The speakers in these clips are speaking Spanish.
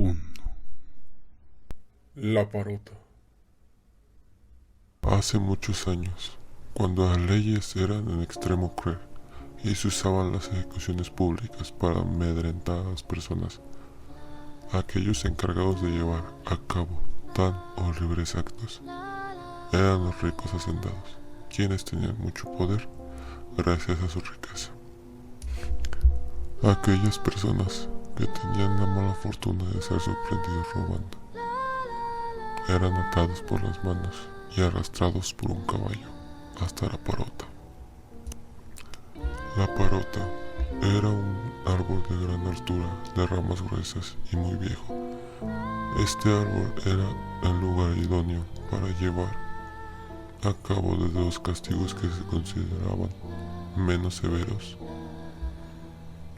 profundo. La Parota. Hace muchos años, cuando las leyes eran en extremo cruel y se usaban las ejecuciones públicas para amedrentar a las personas, aquellos encargados de llevar a cabo tan horribles actos eran los ricos hacendados, quienes tenían mucho poder gracias a su riqueza. Aquellas personas que tenían la mala fortuna de ser sorprendidos robando eran atados por las manos y arrastrados por un caballo hasta la parota. La parota era un árbol de gran altura, de ramas gruesas y muy viejo. Este árbol era el lugar idóneo para llevar a cabo desde los castigos que se consideraban menos severos,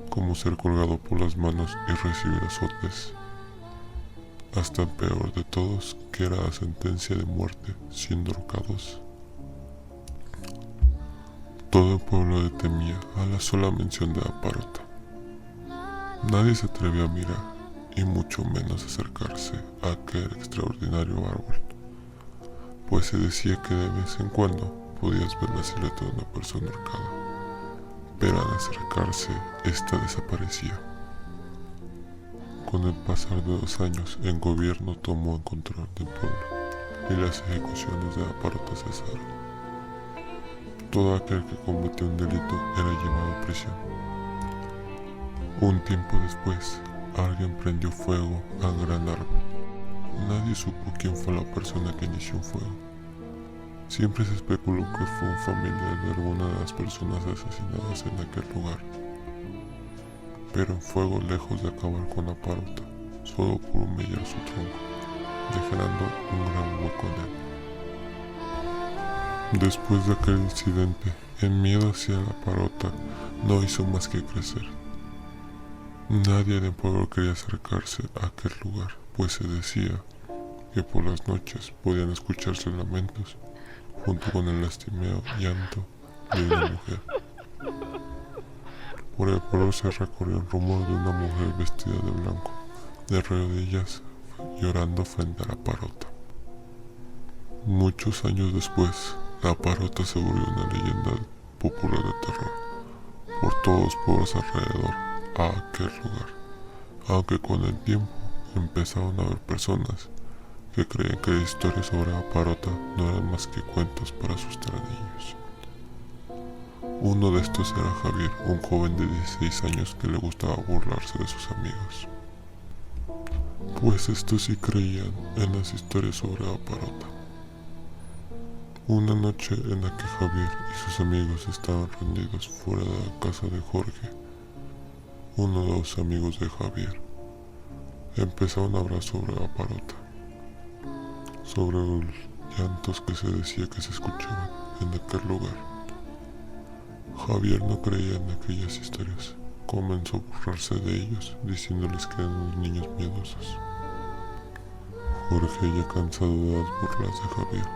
como ser colgado por las manos y recibir azotes, hasta el peor de todos, que era la sentencia de muerte, siendo ahorcados. Todo el pueblo le temía a la sola mención de la parota. Nadie se atrevía a mirar, y mucho menos acercarse a aquel extraordinario árbol, pues se decía que de vez en cuando podías ver la silueta de una persona ahorcada, pero al acercarse, ésta desaparecía. Con el pasar de los años, el gobierno tomó el control del pueblo y las ejecuciones de la parota cesaron. Todo aquel que cometió un delito era llevado a prisión. Un tiempo después, alguien prendió fuego al gran árbol. Nadie supo quién fue la persona que inició el fuego. Siempre se especuló que fue un familiar de alguna de las personas asesinadas en aquel lugar. Pero el fuego, lejos de acabar con la parota, solo pudo humillar su tronco, dejando un gran hueco en él. Después de aquel incidente, el miedo hacia la parota no hizo más que crecer. Nadie del pueblo quería acercarse a aquel lugar, pues se decía que por las noches podían escucharse lamentos junto con el lastimero llanto de una mujer. Por el pueblo se recorrió el rumor de una mujer vestida de blanco, de rodillas, llorando frente a la parota. Muchos años después, la parota se volvió una leyenda popular de terror por todos los pueblos alrededor a aquel lugar, aunque con el tiempo empezaron a haber personas que creían que las historias sobre la parota no eran más que cuentos para asustar a niños. Uno de estos era Javier, un joven de 16 años que le gustaba burlarse de sus amigos, pues estos sí creían en las historias sobre la parota. Una noche en la que Javier y sus amigos estaban reunidos fuera de la casa de Jorge, uno de los amigos de Javier, empezaron a hablar sobre la parota, sobre los llantos que se decía que se escuchaban en aquel lugar. Javier no creía en aquellas historias, comenzó a burlarse de ellos, diciéndoles que eran unos niños miedosos. Jorge, ya cansado de las burlas de Javier,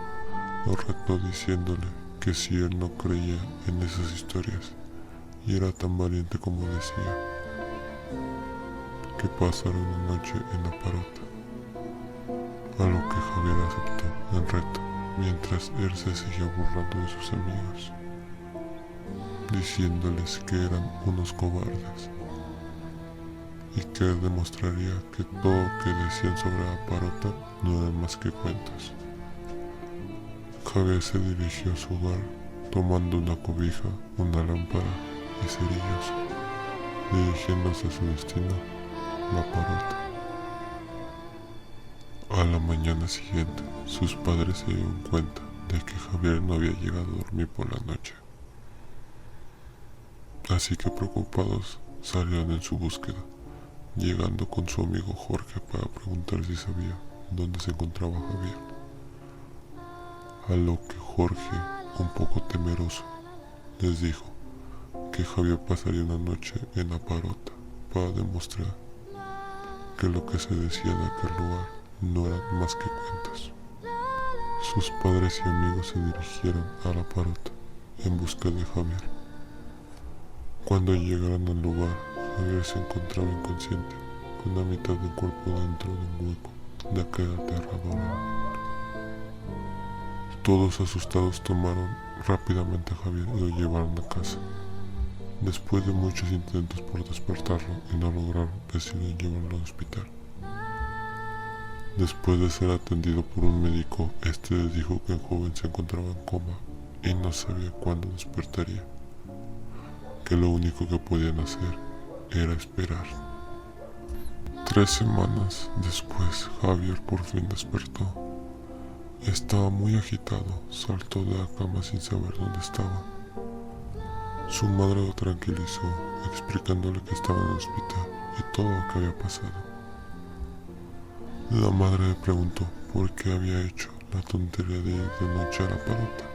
lo retó diciéndole que si él no creía en esas historias y era tan valiente como decía, que pasara una noche en la parota, a lo que Javier aceptó el reto, mientras él se seguía burlando de sus amigos, diciéndoles que eran unos cobardes y que él demostraría que todo lo que decían sobre la parota no eran más que cuentos. Javier se dirigió a su hogar tomando una cobija, una lámpara y cerillos, dirigiéndose a su destino, la parota. A la mañana siguiente, sus padres se dieron cuenta de que Javier no había llegado a dormir por la noche. Así que preocupados salieron en su búsqueda, llegando con su amigo Jorge para preguntar si sabía dónde se encontraba Javier. A lo que Jorge, un poco temeroso, les dijo que Javier pasaría una noche en la parota para demostrar que lo que se decía de aquel lugar no eran más que cuentos. Sus padres y amigos se dirigieron a la parota en busca de Javier. Cuando llegaron al lugar, Javier se encontraba inconsciente con la mitad del cuerpo dentro de un hueco de aquel aterrador animal. Todos asustados tomaron rápidamente a Javier y lo llevaron a casa. Después de muchos intentos por despertarlo y no lograron, decidieron llevarlo al hospital. Después de ser atendido por un médico, este les dijo que el joven se encontraba en coma y no sabía cuándo despertaría, que lo único que podían hacer era esperar. 3 semanas después, Javier por fin despertó. Estaba muy agitado, saltó de la cama sin saber dónde estaba. Su madre lo tranquilizó, explicándole que estaba en el hospital y todo lo que había pasado. La madre le preguntó por qué había hecho la tontería de ir de noche a la parota,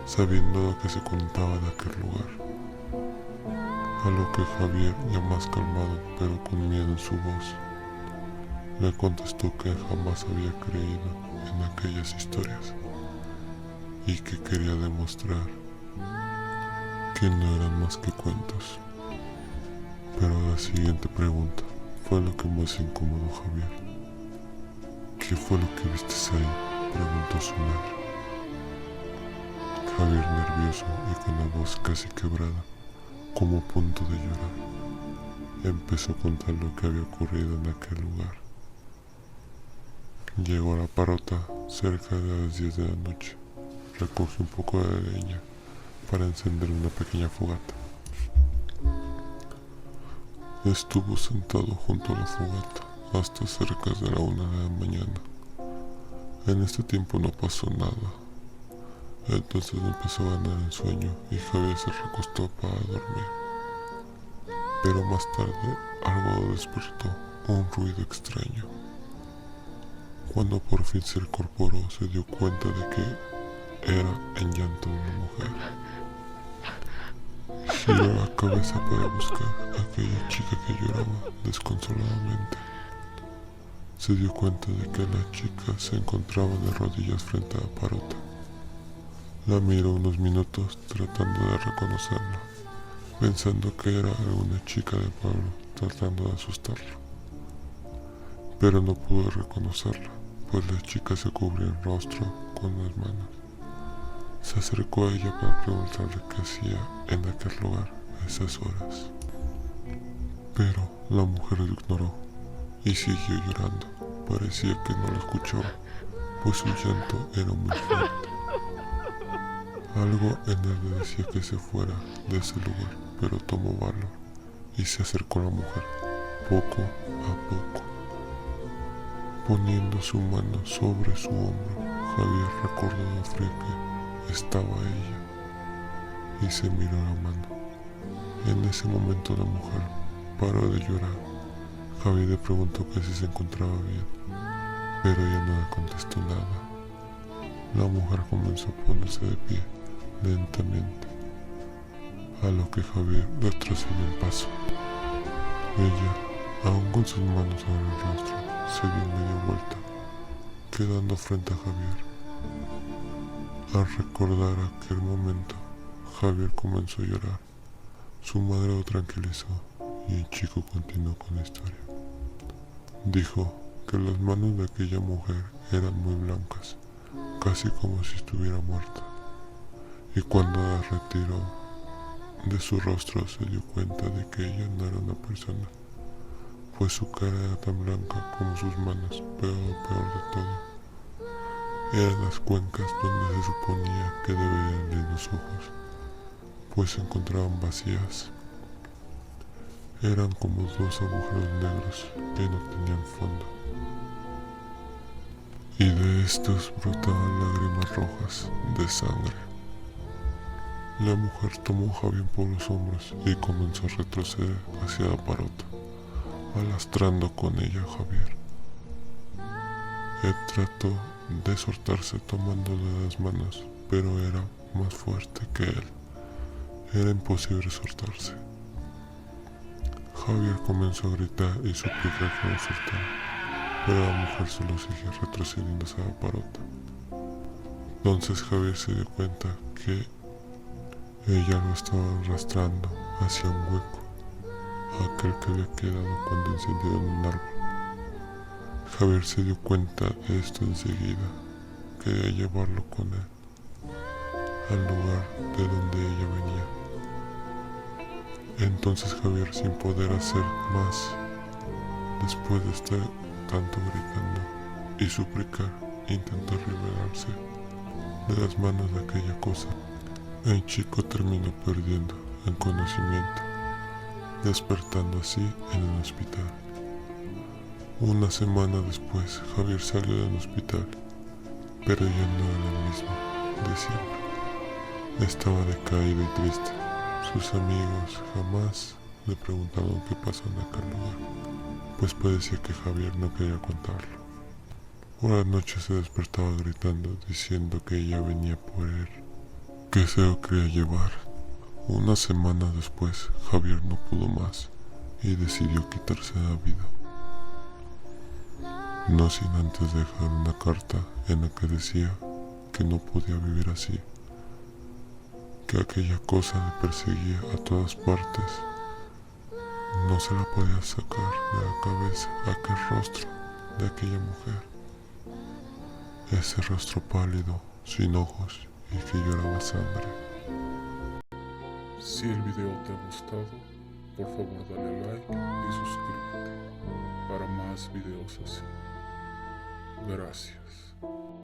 sabiendo lo que se contaba de aquel lugar. A lo que Javier, ya más calmado pero con miedo en su voz, le contestó que jamás había creído en aquellas historias y que quería demostrar que no eran más que cuentos. Pero la siguiente pregunta fue lo que más incomodó a Javier. ¿Qué fue lo que viste ahí?, preguntó su madre. Javier, nervioso y con la voz casi quebrada, como a punto de llorar, empezó a contar lo que había ocurrido en aquel lugar. Llegó a la parota cerca de las 10 de la noche. Recogió un poco de leña para encender una pequeña fogata. Estuvo sentado junto a la fogata hasta cerca de la 1 de la mañana. En este tiempo no pasó nada. Entonces empezó a ganar el sueño y Javier se recostó para dormir. Pero más tarde algo lo despertó, un ruido extraño. Cuando por fin se incorporó, se dio cuenta de que era el llanto de una mujer. Giró la cabeza para buscar a aquella chica que lloraba desconsoladamente. Se dio cuenta de que la chica se encontraba de rodillas frente a la parota. La miró unos minutos tratando de reconocerla, pensando que era alguna chica del pueblo tratando de asustarla. Pero no pudo reconocerla, pues la chica se cubría el rostro con las manos. Se acercó a ella para preguntarle qué hacía en aquel lugar a esas horas. Pero la mujer lo ignoró y siguió llorando. Parecía que no lo escuchaba, pues su llanto era muy fuerte. Algo en él le decía que se fuera de ese lugar, pero tomó valor y se acercó a la mujer, poco a poco. Poniendo su mano sobre su hombro, Javier recordó lo fría que estaba ella y se miró la mano. En ese momento la mujer paró de llorar. Javier le preguntó que si se encontraba bien, pero ella no le contestó nada. La mujer comenzó a ponerse de pie lentamente, a lo que Javier retrocedió un paso. Ella, aún con sus manos sobre el rostro, se dio media vuelta, quedando frente a Javier. Al recordar aquel momento, Javier comenzó a llorar. Su madre lo tranquilizó y el chico continuó con la historia. Dijo que las manos de aquella mujer eran muy blancas, casi como si estuviera muerta, y cuando la retiró de su rostro se dio cuenta de que ella no era una persona, pues su cara era tan blanca como sus manos, pero lo peor de todo eran las cuencas donde se suponía que deberían ir los ojos, pues se encontraban vacías. Eran como 2 agujeros negros que no tenían fondo, y de estos brotaban lágrimas rojas de sangre. La mujer tomó a Javier por los hombros y comenzó a retroceder hacia la parota, arrastrando con ella a Javier. Él trató de soltarse tomándole las manos, pero era más fuerte que él. Era imposible soltarse. Javier comenzó a gritar y suplicar que lo soltara, pero la mujer solo seguía retrocediendo hacia la parota. Entonces Javier se dio cuenta que ella lo estaba arrastrando hacia un hueco aquel que había quedado cuando incendiaron un árbol. Javier se dio cuenta de esto enseguida. Quería llevarlo con él al lugar de donde ella venía. Entonces Javier, sin poder hacer más, después de estar tanto gritando y suplicar, intentó liberarse de las manos de aquella cosa. El chico terminó perdiendo el conocimiento, despertando así en el hospital. Una semana después, Javier salió del hospital, pero ya no era el mismo de siempre. Estaba decaído y triste. Sus amigos jamás le preguntaban qué pasó en aquel lugar, pues parecía que Javier no quería contarlo. Por la noche se despertaba gritando, diciendo que ella venía por él, que se lo quería llevar. Una semana después, Javier no pudo más y decidió quitarse la vida. No sin antes dejar una carta en la que decía que no podía vivir así, que aquella cosa le perseguía a todas partes. No se la podía sacar de la cabeza aquel rostro de aquella mujer, ese rostro pálido, sin ojos y que lloraba sangre. Si el video te ha gustado, por favor dale like y suscríbete para más videos así. Gracias.